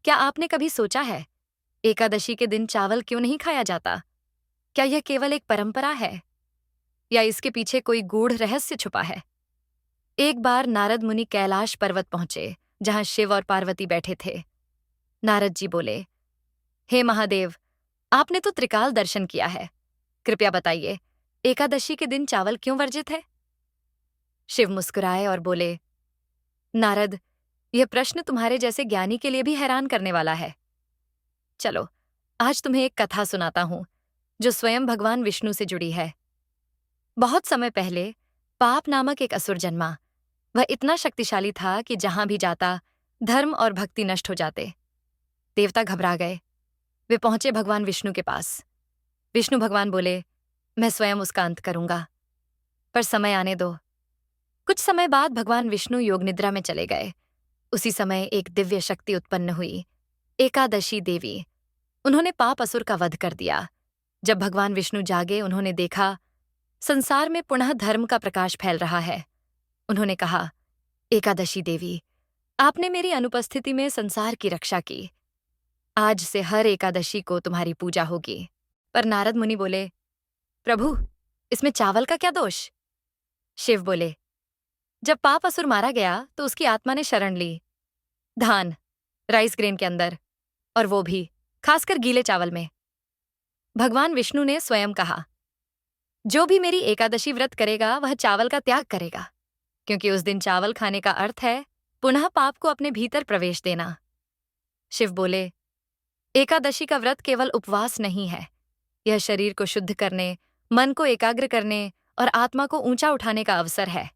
क्या आपने कभी सोचा है, एकादशी के दिन चावल क्यों नहीं खाया जाता? क्या यह केवल एक परंपरा है या इसके पीछे कोई गूढ़ रहस्य छुपा है? एक बार नारद मुनि कैलाश पर्वत पहुंचे, जहां शिव और पार्वती बैठे थे। नारद जी बोले, हे महादेव, आपने तो त्रिकाल दर्शन किया है। कृपया बताइए, एकादशी के दिन चावल क्यों वर्जित है? शिव मुस्कुराए और बोले, नारद, यह प्रश्न तुम्हारे जैसे ज्ञानी के लिए भी हैरान करने वाला है। चलो, आज तुम्हें एक कथा सुनाता हूं, जो स्वयं भगवान विष्णु से जुड़ी है। बहुत समय पहले पाप नामक एक असुर जन्मा। वह इतना शक्तिशाली था कि जहां भी जाता, धर्म और भक्ति नष्ट हो जाते। देवता घबरा गए। वे पहुंचे भगवान विष्णु के पास। विष्णु भगवान बोले, मैं स्वयं उसका अंत करूंगा, पर समय आने दो। कुछ समय बाद भगवान विष्णु योग निद्रा में चले गए। उसी समय एक दिव्य शक्ति उत्पन्न हुई, एकादशी देवी। उन्होंने पाप असुर का वध कर दिया। जब भगवान विष्णु जागे, उन्होंने देखा संसार में पुनः धर्म का प्रकाश फैल रहा है। उन्होंने कहा, एकादशी देवी, आपने मेरी अनुपस्थिति में संसार की रक्षा की। आज से हर एकादशी को तुम्हारी पूजा होगी। पर नारद मुनि बोले, प्रभु, इसमें चावल का क्या दोष? शिव बोले, जब पाप असुर मारा गया तो उसकी आत्मा ने शरण ली धान, राइस ग्रेन के अंदर, और वो भी खासकर गीले चावल में। भगवान विष्णु ने स्वयं कहा, जो भी मेरी एकादशी व्रत करेगा वह चावल का त्याग करेगा, क्योंकि उस दिन चावल खाने का अर्थ है पुनः पाप को अपने भीतर प्रवेश देना। शिव बोले, एकादशी का व्रत केवल उपवास नहीं है। यह शरीर को शुद्ध करने, मन को एकाग्र करने और आत्मा को ऊंचा उठाने का अवसर है।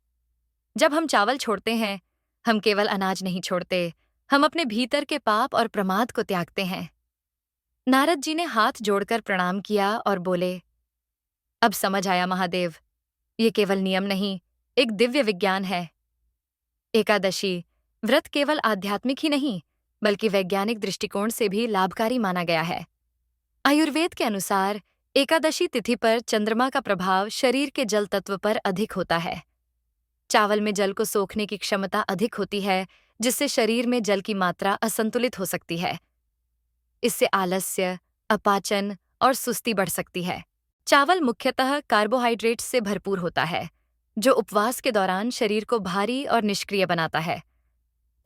जब हम चावल छोड़ते हैं, हम केवल अनाज नहीं छोड़ते, हम अपने भीतर के पाप और प्रमाद को त्यागते हैं। नारद जी ने हाथ जोड़कर प्रणाम किया और बोले, अब समझ आया महादेव, ये केवल नियम नहीं, एक दिव्य विज्ञान है। एकादशी व्रत केवल आध्यात्मिक ही नहीं, बल्कि वैज्ञानिक दृष्टिकोण से भी लाभकारी माना गया है। आयुर्वेद के अनुसार एकादशी तिथि पर चंद्रमा का प्रभाव शरीर के जल तत्व पर अधिक होता है। चावल में जल को सोखने की क्षमता अधिक होती है, जिससे शरीर में जल की मात्रा असंतुलित हो सकती है। इससे आलस्य, अपाचन और सुस्ती बढ़ सकती है। चावल मुख्यतः कार्बोहाइड्रेट्स से भरपूर होता है, जो उपवास के दौरान शरीर को भारी और निष्क्रिय बनाता है।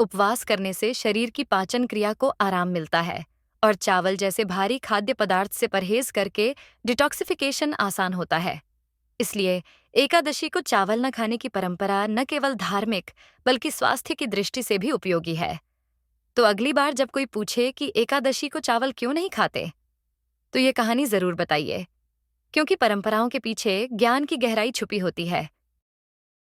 उपवास करने से शरीर की पाचन क्रिया को आराम मिलता है और चावल जैसे भारी खाद्य पदार्थ से परहेज करके डिटॉक्सिफिकेशन आसान होता है। इसलिए एकादशी को चावल न खाने की परंपरा न केवल धार्मिक, बल्कि स्वास्थ्य की दृष्टि से भी उपयोगी है। तो अगली बार जब कोई पूछे कि एकादशी को चावल क्यों नहीं खाते, तो ये कहानी जरूर बताइए, क्योंकि परंपराओं के पीछे ज्ञान की गहराई छुपी होती है।